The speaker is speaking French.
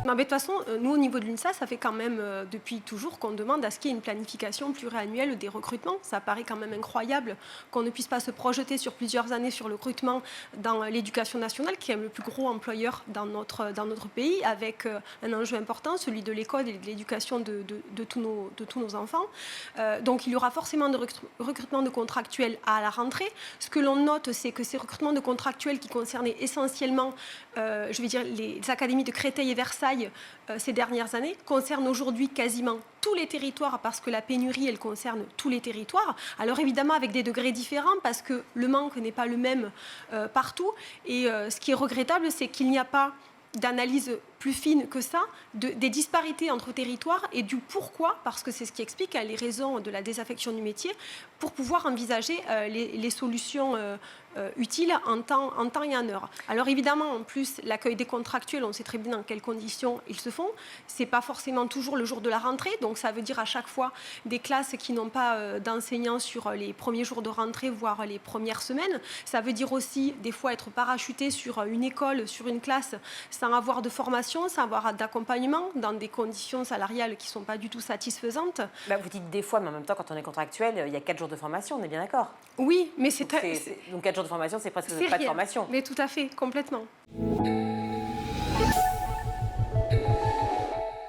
Non, mais de toute façon, nous, au niveau de l'UNSA, ça fait quand même depuis toujours qu'on demande à ce qu'il y ait une planification pluriannuelle des recrutements. Ça paraît quand même incroyable qu'on ne puisse pas se projeter sur plusieurs années sur le recrutement dans l'éducation nationale, qui est le plus gros employeur dans notre pays, avec un enjeu important, celui de l'école et de l'éducation de tous nos enfants. Donc, il y aura forcément de recrutement de contractuels à la rentrée. Ce que l'on note, c'est que ces recrutements de contractuels qui concernaient essentiellement, je vais dire, les académies de Créteil et Versailles, ces dernières années, concerne aujourd'hui quasiment tous les territoires parce que la pénurie, elle concerne tous les territoires. Alors évidemment avec des degrés différents parce que le manque n'est pas le même partout. Et ce qui est regrettable, c'est qu'il n'y a pas d'analyse plus fine que ça, des disparités entre territoires et du pourquoi, parce que c'est ce qui explique les raisons de la désaffection du métier, pour pouvoir envisager les solutions utiles en temps et en heure. Alors évidemment, en plus, l'accueil des contractuels, on sait très bien dans quelles conditions ils se font. C'est pas forcément toujours le jour de la rentrée, donc ça veut dire à chaque fois des classes qui n'ont pas d'enseignants sur les premiers jours de rentrée, voire les premières semaines. Ça veut dire aussi des fois être parachuté sur une école, sur une classe, sans avoir de formation, sans avoir d'accompagnement, dans des conditions salariales qui ne sont pas du tout satisfaisantes. Bah, vous dites des fois, mais en même temps, quand on est contractuel, il y a 4 jours de formation, on est bien d'accord? Oui, mais c'est... Donc 4 jours de formation, c'est presque pas de rien. formation. Mais tout à fait, complètement.